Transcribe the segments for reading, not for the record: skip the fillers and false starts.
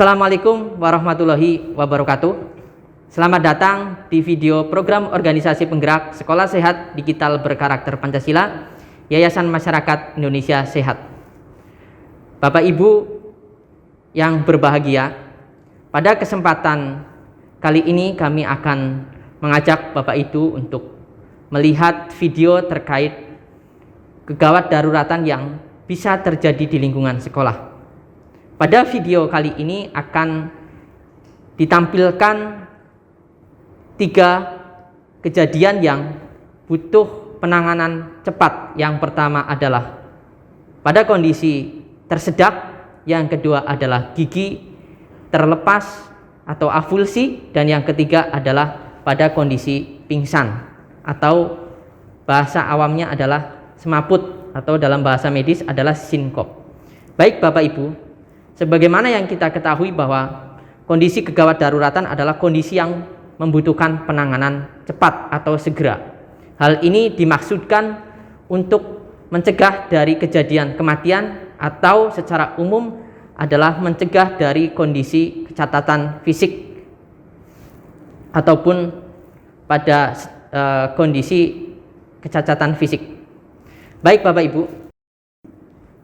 Assalamualaikum warahmatullahi wabarakatuh. Selamat datang di video program organisasi penggerak Sekolah Sehat Digital Berkarakter Pancasila Yayasan Masyarakat Indonesia Sehat. Bapak Ibu yang berbahagia, pada kesempatan kali ini kami akan mengajak Bapak Ibu untuk melihat video terkait kegawat daruratan yang bisa terjadi di lingkungan sekolah. Pada video kali ini akan ditampilkan 3 kejadian yang butuh penanganan cepat. Yang pertama adalah pada kondisi tersedak, yang kedua adalah gigi terlepas atau avulsi, dan yang ketiga adalah pada kondisi pingsan atau bahasa awamnya adalah semaput atau dalam bahasa medis adalah sinkop. Baik Bapak Ibu, sebagaimana yang kita ketahui bahwa kondisi kegawat daruratan adalah kondisi yang membutuhkan penanganan cepat atau segera. Hal ini dimaksudkan untuk mencegah dari kejadian kematian atau secara umum adalah mencegah dari kondisi kecacatan fisik ataupun pada kondisi kecacatan fisik. Baik Bapak Ibu,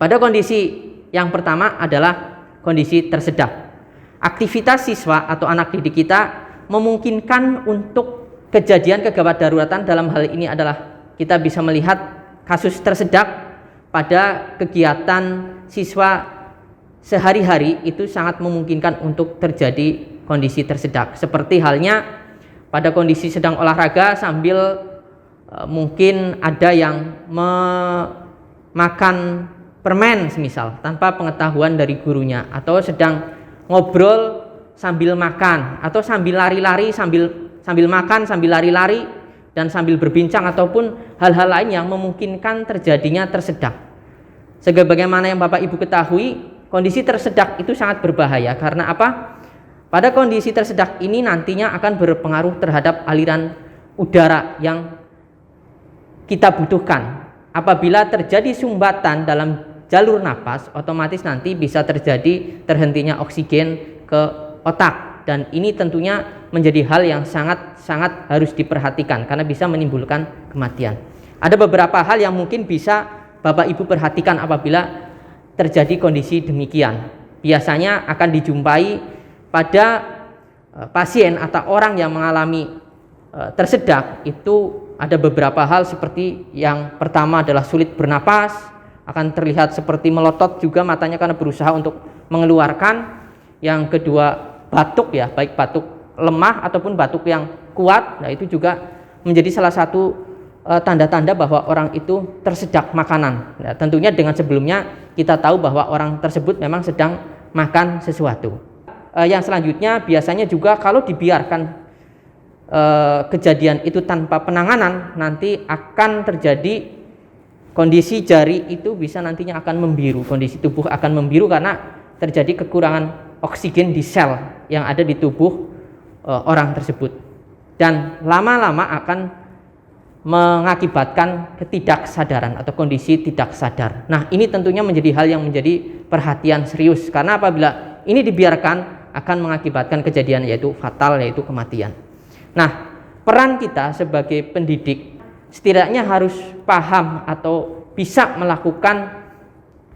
pada kondisi yang pertama adalah kondisi tersedak. Aktivitas siswa atau anak didik kita memungkinkan untuk kejadian kegawat daruratan. Dalam hal ini adalah kita bisa melihat kasus tersedak pada kegiatan siswa sehari-hari, itu sangat memungkinkan untuk terjadi kondisi tersedak. Seperti halnya pada kondisi sedang olahraga sambil mungkin ada yang memakan permen semisal tanpa pengetahuan dari gurunya, atau sedang ngobrol sambil makan, atau sambil lari-lari sambil makan, sambil lari-lari dan sambil berbincang, ataupun hal-hal lain yang memungkinkan terjadinya tersedak. Sebagaimana yang Bapak Ibu ketahui, kondisi tersedak itu sangat berbahaya. Karena apa? Pada kondisi tersedak ini nantinya akan berpengaruh terhadap aliran udara yang kita butuhkan. Apabila terjadi sumbatan dalam jalur napas, otomatis nanti bisa terjadi terhentinya oksigen ke otak, dan ini tentunya menjadi hal yang sangat harus diperhatikan karena bisa menimbulkan kematian. Ada beberapa hal yang mungkin bisa Bapak Ibu perhatikan apabila terjadi kondisi demikian. Biasanya akan dijumpai pada pasien atau orang yang mengalami tersedak. Itu ada beberapa hal, seperti yang pertama adalah sulit bernapas, akan terlihat seperti melotot juga matanya karena berusaha untuk mengeluarkan. Yang kedua batuk, ya, baik batuk lemah ataupun batuk yang kuat. Nah, itu juga menjadi salah satu tanda-tanda bahwa orang itu tersedak makanan. Nah, tentunya dengan sebelumnya kita tahu bahwa orang tersebut memang sedang makan sesuatu. Yang selanjutnya biasanya juga kalau dibiarkan kejadian itu tanpa penanganan, nanti akan terjadi kondisi jari itu bisa nantinya akan membiru, kondisi tubuh akan membiru karena terjadi kekurangan oksigen di sel yang ada di tubuh orang tersebut, dan lama-lama akan mengakibatkan ketidaksadaran atau kondisi tidak sadar. Nah, ini tentunya menjadi hal yang menjadi perhatian serius, karena apabila ini dibiarkan akan mengakibatkan kejadian yaitu fatal, yaitu kematian. Nah, peran kita sebagai pendidik setidaknya harus paham atau bisa melakukan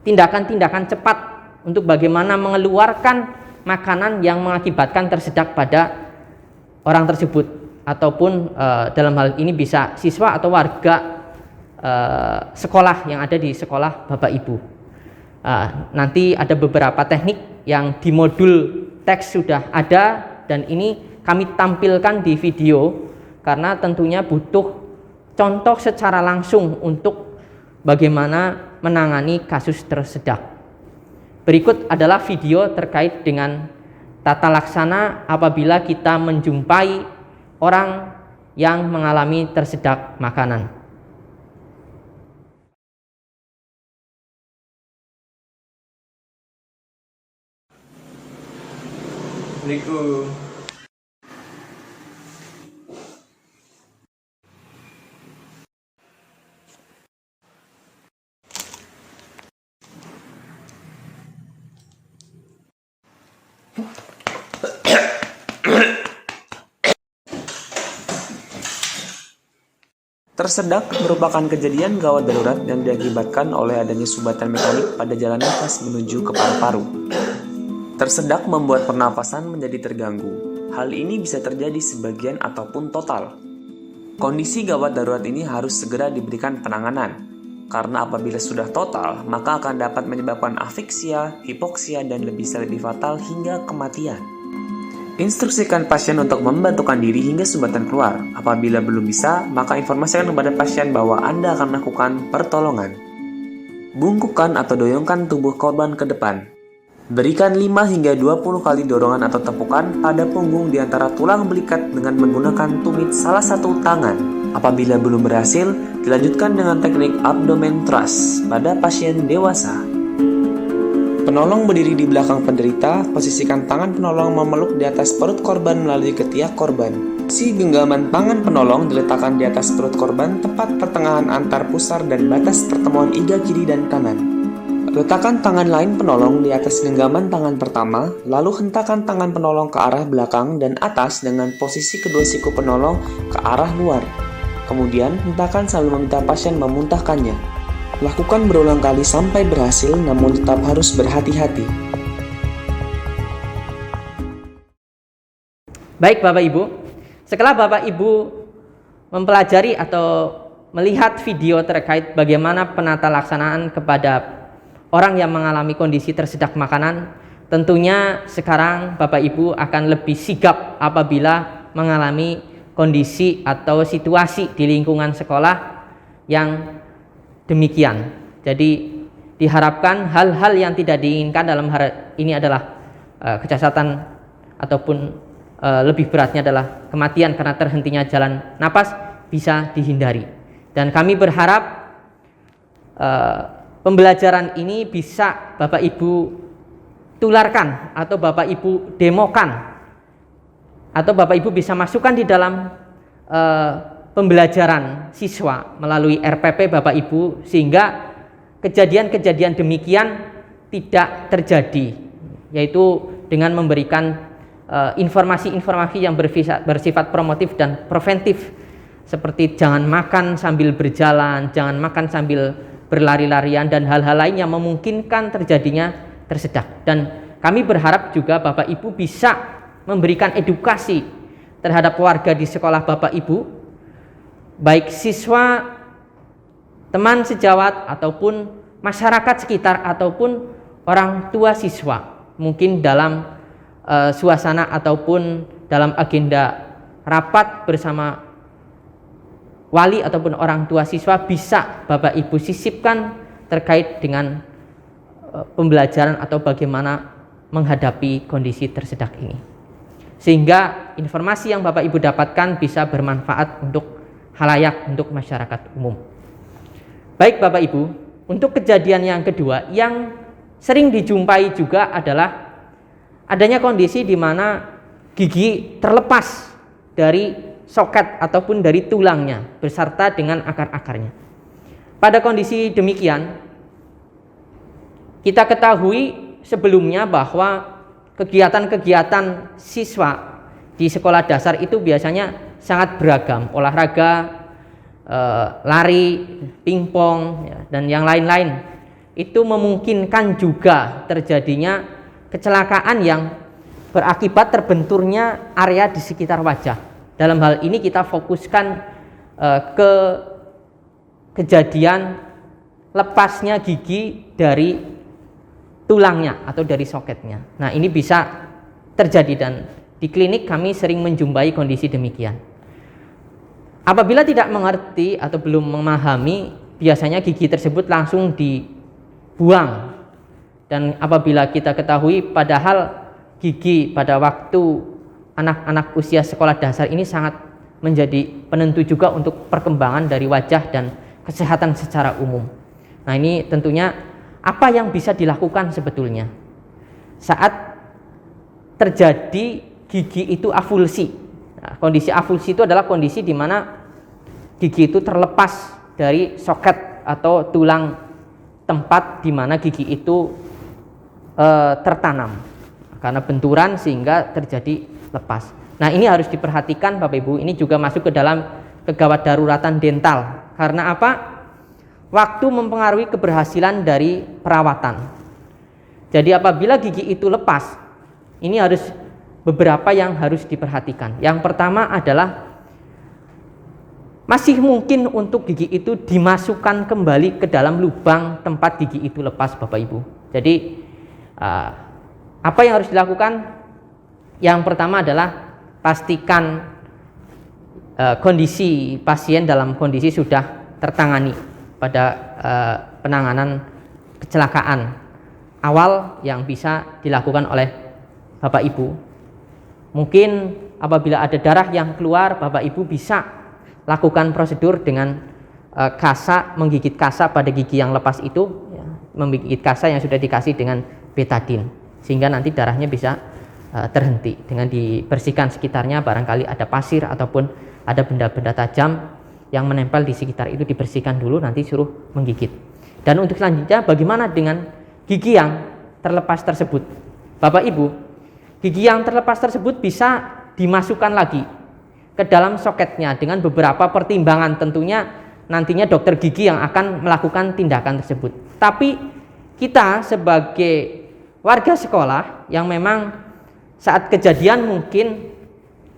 tindakan-tindakan cepat untuk bagaimana mengeluarkan makanan yang mengakibatkan tersedak pada orang tersebut, ataupun dalam hal ini bisa siswa atau warga sekolah yang ada di sekolah Bapak Ibu. Nanti ada beberapa teknik yang di modul teks sudah ada, dan ini kami tampilkan di video karena tentunya butuh contoh secara langsung untuk bagaimana menangani kasus tersedak. Berikut adalah video terkait dengan tata laksana apabila kita menjumpai orang yang mengalami tersedak makanan. Assalamualaikum. Tersedak merupakan kejadian gawat darurat yang diakibatkan oleh adanya sumbatan mekanik pada jalan nafas menuju ke paru-paru. Tersedak membuat pernapasan menjadi terganggu. Hal ini bisa terjadi sebagian ataupun total. Kondisi gawat darurat ini harus segera diberikan penanganan, karena apabila sudah total, maka akan dapat menyebabkan afiksia, hipoksia, dan bisa lebih fatal hingga kematian. Instruksikan pasien untuk membantukan diri hingga sumbatan keluar. Apabila belum bisa, maka informasikan kepada pasien bahwa Anda akan melakukan pertolongan. Bungkukan atau doyongkan tubuh korban ke depan. Berikan 5 hingga 20 kali dorongan atau tepukan pada punggung di antara tulang belikat dengan menggunakan tumit salah satu tangan. Apabila belum berhasil, dilanjutkan dengan teknik abdomen thrust pada pasien dewasa. Penolong berdiri di belakang penderita, posisikan tangan penolong memeluk di atas perut korban melalui ketiak korban. Si genggaman tangan penolong diletakkan di atas perut korban tepat pertengahan antar pusar dan batas pertemuan iga kiri dan kanan. Letakkan tangan lain penolong di atas genggaman tangan pertama, lalu hentakan tangan penolong ke arah belakang dan atas dengan posisi kedua siku penolong ke arah luar. Kemudian, hentakan sambil meminta pasien memuntahkannya. Lakukan berulang kali sampai berhasil, namun tetap harus berhati-hati. Baik Bapak Ibu, setelah Bapak Ibu mempelajari atau melihat video terkait bagaimana penata laksanaan kepada orang yang mengalami kondisi tersedak makanan, tentunya sekarang Bapak Ibu akan lebih sigap apabila mengalami kondisi atau situasi di lingkungan sekolah yang demikian. Jadi diharapkan hal-hal yang tidak diinginkan dalam hal ini adalah kecacatan ataupun lebih beratnya adalah kematian karena terhentinya jalan napas bisa dihindari. Dan kami berharap pembelajaran ini bisa Bapak Ibu tularkan atau Bapak Ibu demokan atau Bapak Ibu bisa masukkan di dalam pembelajaran siswa melalui RPP Bapak Ibu sehingga kejadian-kejadian demikian tidak terjadi, yaitu dengan memberikan informasi-informasi yang bersifat promotif dan preventif seperti jangan makan sambil berjalan, jangan makan sambil berlari-larian dan hal-hal lain yang memungkinkan terjadinya tersedak. Dan kami berharap juga Bapak Ibu bisa memberikan edukasi terhadap warga di sekolah Bapak Ibu, baik siswa, teman sejawat ataupun masyarakat sekitar ataupun orang tua siswa, mungkin dalam suasana ataupun dalam agenda rapat bersama wali ataupun orang tua siswa bisa Bapak Ibu sisipkan terkait dengan pembelajaran atau bagaimana menghadapi kondisi tersedak ini, sehingga informasi yang Bapak Ibu dapatkan bisa bermanfaat untuk halayak, untuk masyarakat umum. Baik Bapak Ibu, untuk kejadian yang kedua yang sering dijumpai juga adalah adanya kondisi di mana gigi terlepas dari soket ataupun dari tulangnya beserta dengan akar-akarnya. Pada kondisi demikian, kita ketahui sebelumnya bahwa kegiatan-kegiatan siswa di sekolah dasar itu biasanya sangat beragam, olahraga, lari, pingpong, dan yang lain-lain. Itu memungkinkan juga terjadinya kecelakaan yang berakibat terbenturnya area di sekitar wajah. Dalam hal ini kita fokuskan ke kejadian lepasnya gigi dari tulangnya atau dari soketnya. Nah, ini bisa terjadi dan di klinik kami sering menjumpai kondisi demikian. Apabila tidak mengerti atau belum memahami, biasanya gigi tersebut langsung dibuang. Dan apabila kita ketahui padahal gigi pada waktu anak-anak usia sekolah dasar ini sangat menjadi penentu juga untuk perkembangan dari wajah dan kesehatan secara umum. Nah, ini tentunya apa yang bisa dilakukan sebetulnya saat terjadi gigi itu avulsi. Nah, kondisi avulsi itu adalah kondisi di mana gigi itu terlepas dari soket atau tulang tempat di mana gigi itu tertanam karena benturan sehingga terjadi lepas. Nah, ini harus diperhatikan Bapak Ibu, ini juga masuk ke dalam kegawat daruratan dental. Karena apa? Waktu mempengaruhi keberhasilan dari perawatan. Jadi apabila gigi itu lepas, ini harus beberapa yang harus diperhatikan. Yang pertama adalah masih mungkin untuk gigi itu dimasukkan kembali ke dalam lubang tempat gigi itu lepas, Bapak Ibu. Jadi apa yang harus dilakukan? Yang pertama adalah pastikan kondisi pasien dalam kondisi sudah tertangani pada penanganan kecelakaan awal yang bisa dilakukan oleh Bapak Ibu. Mungkin apabila ada darah yang keluar, Bapak Ibu bisa lakukan prosedur dengan kasa, menggigit kasa pada gigi yang lepas itu, ya, menggigit kasa yang sudah dikasih dengan betadin, sehingga nanti darahnya bisa terhenti. Dengan dibersihkan sekitarnya, barangkali ada pasir ataupun ada benda-benda tajam yang menempel di sekitar itu, dibersihkan dulu, nanti suruh menggigit. Dan untuk selanjutnya, bagaimana dengan gigi yang terlepas tersebut? Bapak Ibu, gigi yang terlepas tersebut bisa dimasukkan lagi ke dalam soketnya dengan beberapa pertimbangan. Tentunya nantinya dokter gigi yang akan melakukan tindakan tersebut. Tapi kita sebagai warga sekolah yang memang saat kejadian mungkin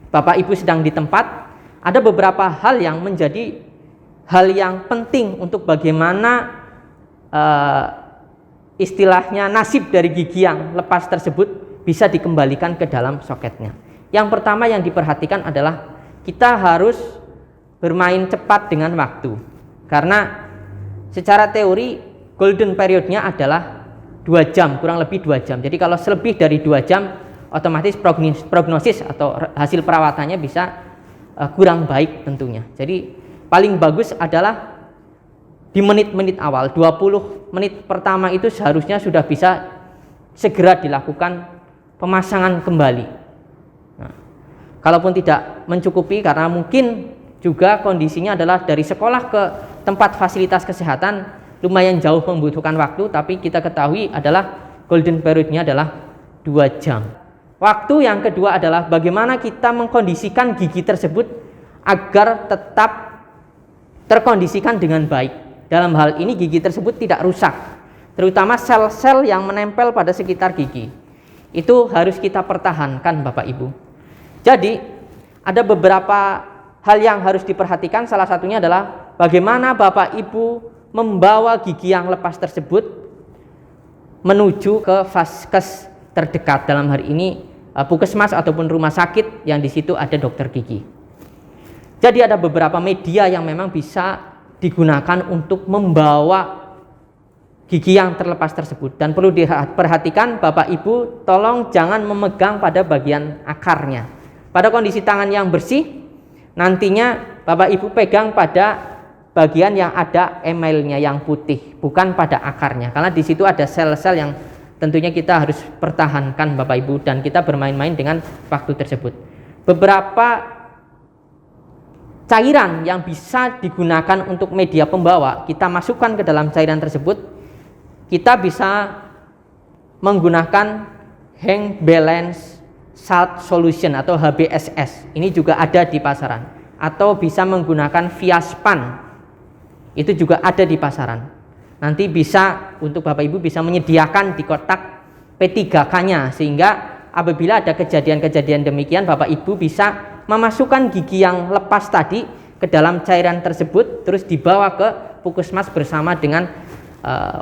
Bapak Ibu sedang di tempat, ada beberapa hal yang menjadi hal yang penting untuk bagaimana istilahnya nasib dari gigi yang lepas tersebut bisa dikembalikan ke dalam soketnya. Yang pertama yang diperhatikan adalah kita harus bermain cepat dengan waktu, karena secara teori golden periodnya adalah 2 jam, kurang lebih 2 jam. Jadi kalau selebih dari 2 jam, otomatis prognosis atau hasil perawatannya bisa kurang baik tentunya. Jadi paling bagus adalah di menit-menit awal, 20 menit pertama itu seharusnya sudah bisa segera dilakukan pemasangan kembali. Nah, kalaupun tidak mencukupi karena mungkin juga kondisinya adalah dari sekolah ke tempat fasilitas kesehatan lumayan jauh membutuhkan waktu, tapi kita ketahui adalah golden periodnya adalah 2 jam. Waktu yang kedua adalah bagaimana kita mengkondisikan gigi tersebut agar tetap terkondisikan dengan baik. Dalam hal ini gigi tersebut tidak rusak, terutama sel-sel yang menempel pada sekitar gigi. Itu harus kita pertahankan, Bapak Ibu. Jadi ada beberapa hal yang harus diperhatikan. Salah satunya adalah bagaimana Bapak Ibu membawa gigi yang lepas tersebut menuju ke vaskes terdekat, dalam hari ini puskesmas ataupun rumah sakit yang di situ ada dokter gigi. Jadi ada beberapa media yang memang bisa digunakan untuk membawa gigi yang terlepas tersebut, dan perlu diperhatikan Bapak Ibu, tolong jangan memegang pada bagian akarnya. Pada kondisi tangan yang bersih, nantinya Bapak Ibu pegang pada bagian yang ada emailnya yang putih, bukan pada akarnya, karena di situ ada sel-sel yang tentunya kita harus pertahankan, Bapak Ibu, dan kita bermain-main dengan waktu tersebut. Beberapa cairan yang bisa digunakan untuk media pembawa kita masukkan ke dalam cairan tersebut. Kita bisa menggunakan Hang Balance Salt Solution atau HBSS. Ini juga ada di pasaran. Atau bisa menggunakan Viaspan. Itu juga ada di pasaran. Nanti bisa untuk Bapak Ibu bisa menyediakan di kotak P3K-nya, sehingga apabila ada kejadian-kejadian demikian, Bapak Ibu bisa memasukkan gigi yang lepas tadi ke dalam cairan tersebut, terus dibawa ke puskesmas bersama dengan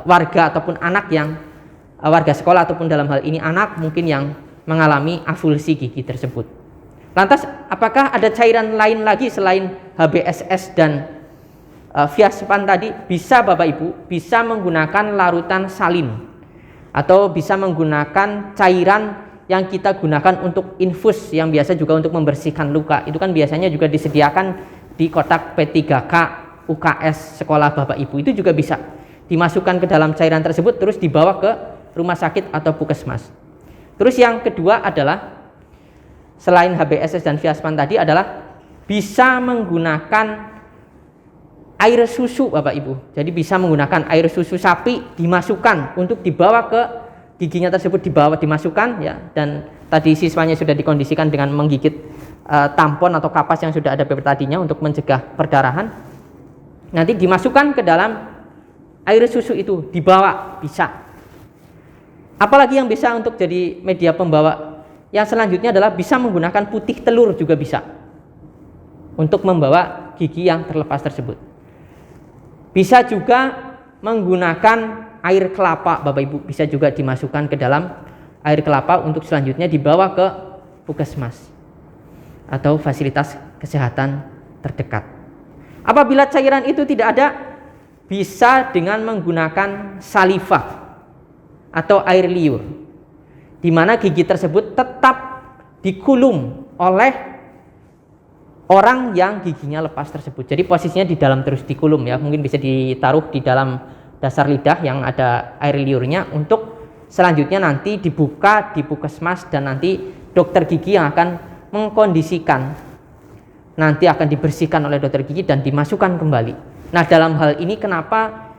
warga ataupun anak yang warga sekolah, ataupun dalam hal ini anak mungkin yang mengalami avulsi gigi tersebut. Lantas apakah ada cairan lain lagi selain HBSS dan Viaspan tadi? Bisa, Bapak Ibu, bisa menggunakan larutan salin atau bisa menggunakan cairan yang kita gunakan untuk infus, yang biasa juga untuk membersihkan luka. Itu kan biasanya juga disediakan di kotak P3K UKS sekolah Bapak Ibu. Itu juga bisa dimasukkan ke dalam cairan tersebut, terus dibawa ke rumah sakit atau puskesmas. Terus yang kedua adalah selain HBSS dan Viaspan tadi adalah bisa menggunakan air susu, Bapak Ibu. Jadi bisa menggunakan air susu sapi dimasukkan untuk dibawa ke giginya tersebut, dimasukkan ya. Dan tadi siswanya sudah dikondisikan dengan menggigit tampon atau kapas yang sudah ada paper tadinya untuk mencegah perdarahan. Nanti dimasukkan ke dalam air susu itu, dibawa bisa. Apalagi yang bisa untuk jadi media pembawa? Yang selanjutnya adalah bisa menggunakan putih telur juga bisa untuk membawa gigi yang terlepas tersebut. Bisa juga menggunakan air kelapa, Bapak Ibu, bisa juga dimasukkan ke dalam air kelapa untuk selanjutnya dibawa ke puskesmas atau fasilitas kesehatan terdekat. Apabila cairan itu tidak ada, bisa dengan menggunakan saliva atau air liur, di mana gigi tersebut tetap dikulum oleh orang yang giginya lepas tersebut. Jadi posisinya di dalam terus dikulum ya, mungkin bisa ditaruh di dalam dasar lidah yang ada air liurnya untuk selanjutnya nanti dibuka di puskesmas dan nanti dokter gigi yang akan mengkondisikan, nanti akan dibersihkan oleh dokter gigi dan dimasukkan kembali. Nah, dalam hal ini kenapa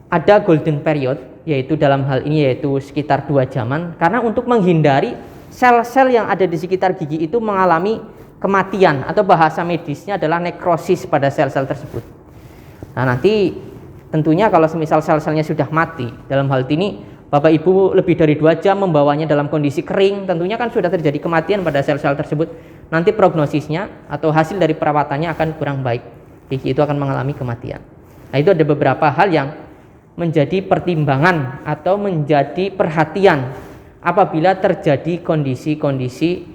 ada golden period, yaitu dalam hal ini yaitu sekitar 2 jaman, karena untuk menghindari sel-sel yang ada di sekitar gigi itu mengalami kematian atau bahasa medisnya adalah nekrosis pada sel-sel tersebut. Nah, nanti tentunya kalau semisal sel-selnya sudah mati, dalam hal ini Bapak Ibu lebih dari 2 jam membawanya dalam kondisi kering, tentunya kan sudah terjadi kematian pada sel-sel tersebut. Nanti prognosisnya atau hasil dari perawatannya akan kurang baik. Gigi itu akan mengalami kematian. Nah, itu ada beberapa hal yang menjadi pertimbangan atau menjadi perhatian apabila terjadi kondisi-kondisi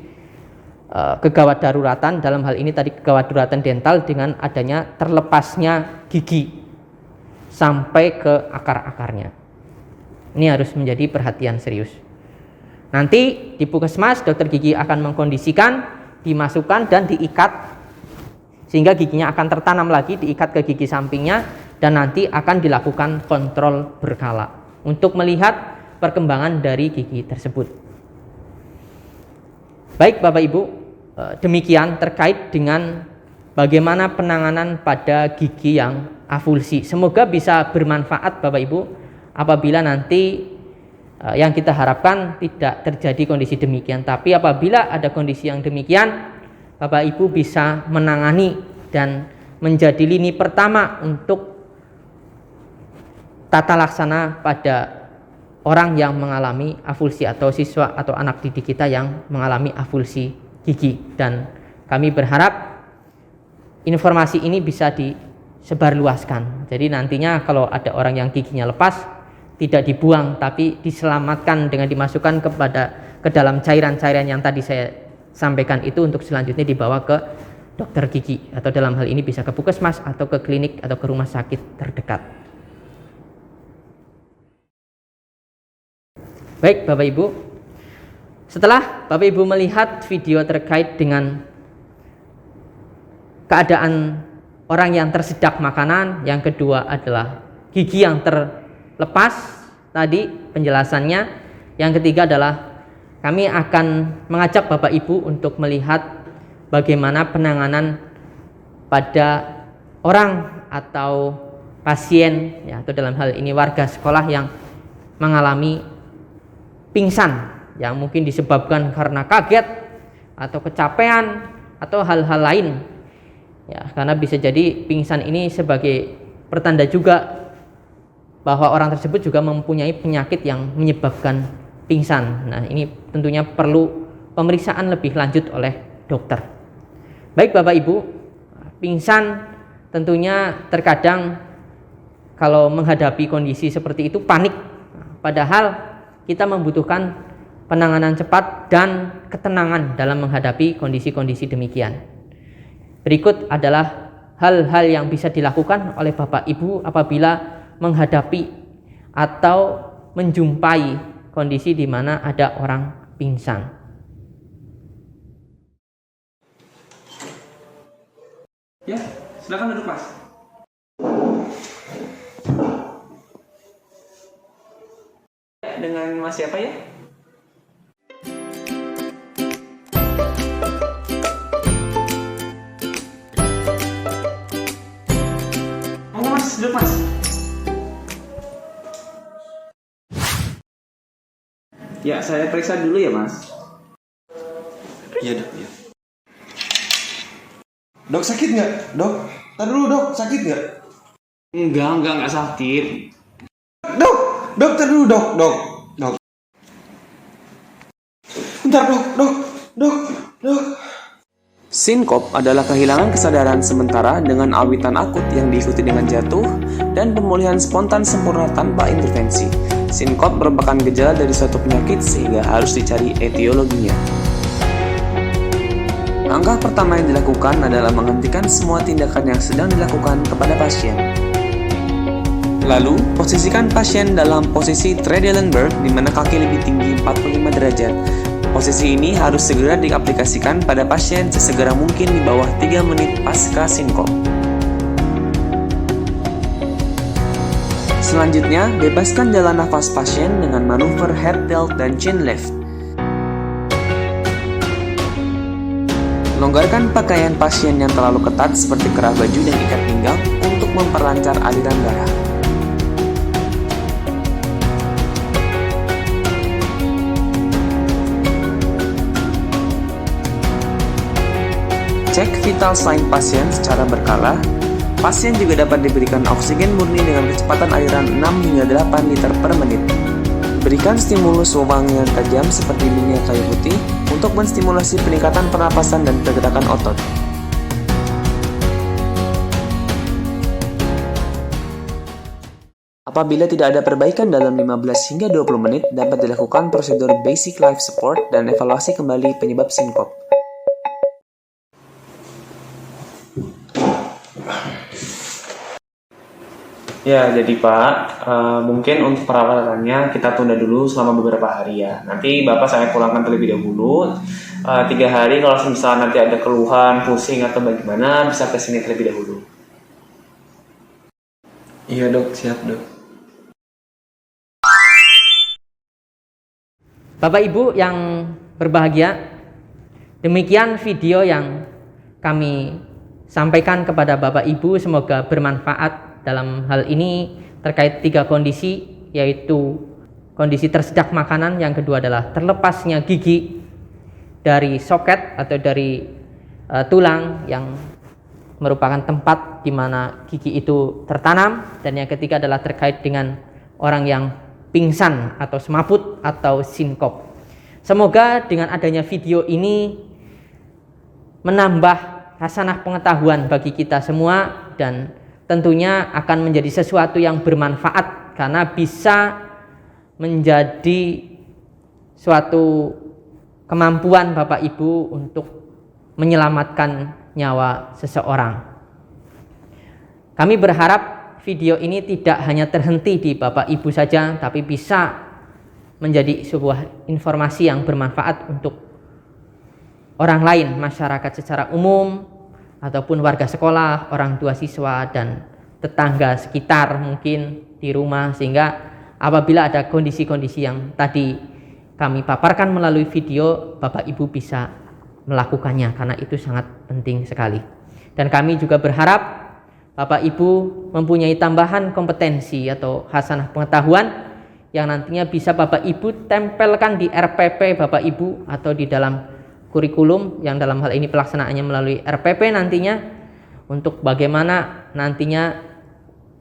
kegawat daruratan, dalam hal ini tadi kegawat daruratan dental dengan adanya terlepasnya gigi sampai ke akar-akarnya. Ini harus menjadi perhatian serius. Nanti di puskesmas dokter gigi akan mengkondisikan, dimasukkan dan diikat sehingga giginya akan tertanam lagi, diikat ke gigi sampingnya dan nanti akan dilakukan kontrol berkala untuk melihat perkembangan dari gigi tersebut. Baik Bapak Ibu, demikian terkait dengan bagaimana penanganan pada gigi yang avulsi. Semoga bisa bermanfaat Bapak Ibu apabila nanti yang kita harapkan tidak terjadi kondisi demikian. Tapi apabila ada kondisi yang demikian, Bapak Ibu bisa menangani dan menjadi lini pertama untuk tata laksana pada orang yang mengalami avulsi atau siswa atau anak didik kita yang mengalami avulsi gigi. Dan kami berharap informasi ini bisa disebarluaskan. Jadi nantinya kalau ada orang yang giginya lepas, tidak dibuang tapi diselamatkan dengan dimasukkan ke dalam cairan-cairan yang tadi saya sampaikan itu untuk selanjutnya dibawa ke dokter gigi atau dalam hal ini bisa ke puskesmas atau ke klinik atau ke rumah sakit terdekat. Baik Bapak Ibu, setelah Bapak Ibu melihat video terkait dengan keadaan orang yang tersedak makanan, yang kedua adalah gigi yang terlepas tadi penjelasannya, yang ketiga adalah kami akan mengajak Bapak Ibu untuk melihat bagaimana penanganan pada orang atau pasien ya, atau dalam hal ini warga sekolah yang mengalami pingsan yang mungkin disebabkan karena kaget atau kecapean atau hal-hal lain ya, karena bisa jadi pingsan ini sebagai pertanda juga bahwa orang tersebut juga mempunyai penyakit yang menyebabkan pingsan. Nah, ini tentunya perlu pemeriksaan lebih lanjut oleh dokter. Baik Bapak Ibu, pingsan tentunya terkadang kalau menghadapi kondisi seperti itu panik, padahal kita membutuhkan penanganan cepat dan ketenangan dalam menghadapi kondisi-kondisi demikian. Berikut adalah hal-hal yang bisa dilakukan oleh Bapak Ibu apabila menghadapi atau menjumpai kondisi di mana ada orang pingsan. Ya, silakan duduk Mas. Dengan Mas siapa ya? Monggo Mas, duduk Mas. Ya, saya periksa dulu ya Mas. Iya dok, ya. Dok, sakit nggak? Dok, tar dulu dok, sakit nggak? Enggak sakit. Dok, tar dulu dok. Bentar dok. Sinkop adalah kehilangan kesadaran sementara dengan awitan akut yang diikuti dengan jatuh dan pemulihan spontan sempurna tanpa intervensi. Sinkop merupakan gejala dari suatu penyakit sehingga harus dicari etiologinya. Langkah pertama yang dilakukan adalah menghentikan semua tindakan yang sedang dilakukan kepada pasien. Lalu, posisikan pasien dalam posisi Trendelenburg di mana kaki lebih tinggi 45 derajat. Posisi ini harus segera diaplikasikan pada pasien sesegera mungkin di bawah 3 menit pasca sinkop. Selanjutnya, bebaskan jalan nafas pasien dengan manuver head tilt dan chin lift. Longgarkan pakaian pasien yang terlalu ketat seperti kerah baju dan ikat pinggang untuk memperlancar aliran darah. Cek vital sign pasien secara berkala. Pasien juga dapat diberikan oksigen murni dengan kecepatan aliran 6 hingga 8 liter per menit. Berikan stimulus wewangian tajam seperti minyak kayu putih untuk menstimulasi peningkatan pernapasan dan pergerakan otot. Apabila tidak ada perbaikan dalam 15 hingga 20 menit, dapat dilakukan prosedur basic life support dan evaluasi kembali penyebab sinkop. Ya, jadi Pak, mungkin untuk perawatannya kita tunda dulu selama beberapa hari ya. Nanti Bapak saya pulangkan terlebih dahulu. 3 hari kalau misalnya nanti ada keluhan, pusing atau bagaimana, bisa ke sini terlebih dahulu. Iya dok, siap dok. Bapak Ibu yang berbahagia, demikian video yang kami sampaikan kepada Bapak Ibu, semoga bermanfaat dalam hal ini terkait 3 kondisi, yaitu kondisi tersedak makanan, yang kedua adalah terlepasnya gigi dari soket atau dari tulang yang merupakan tempat di mana gigi itu tertanam, dan yang ketiga adalah terkait dengan orang yang pingsan atau semaput atau sinkop. Semoga dengan adanya video ini menambah hasanah pengetahuan bagi kita semua, dan tentunya akan menjadi sesuatu yang bermanfaat karena bisa menjadi suatu kemampuan Bapak Ibu untuk menyelamatkan nyawa seseorang. Kami berharap video ini tidak hanya terhenti di Bapak Ibu saja, tapi bisa menjadi sebuah informasi yang bermanfaat untuk orang lain, masyarakat secara umum, ataupun warga sekolah, orang tua siswa, dan tetangga sekitar mungkin di rumah, sehingga apabila ada kondisi-kondisi yang tadi kami paparkan melalui video, Bapak Ibu bisa melakukannya karena itu sangat penting sekali. Dan kami juga berharap Bapak Ibu mempunyai tambahan kompetensi atau hasanah pengetahuan yang nantinya bisa Bapak Ibu tempelkan di RPP Bapak Ibu atau di dalam kurikulum, yang dalam hal ini pelaksanaannya melalui RPP nantinya, untuk bagaimana nantinya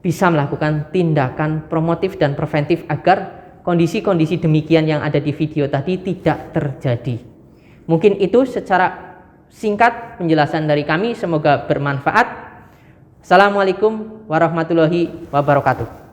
bisa melakukan tindakan promotif dan preventif agar kondisi-kondisi demikian yang ada di video tadi tidak terjadi. Mungkin itu secara singkat penjelasan dari kami, semoga bermanfaat. Assalamualaikum warahmatullahi wabarakatuh.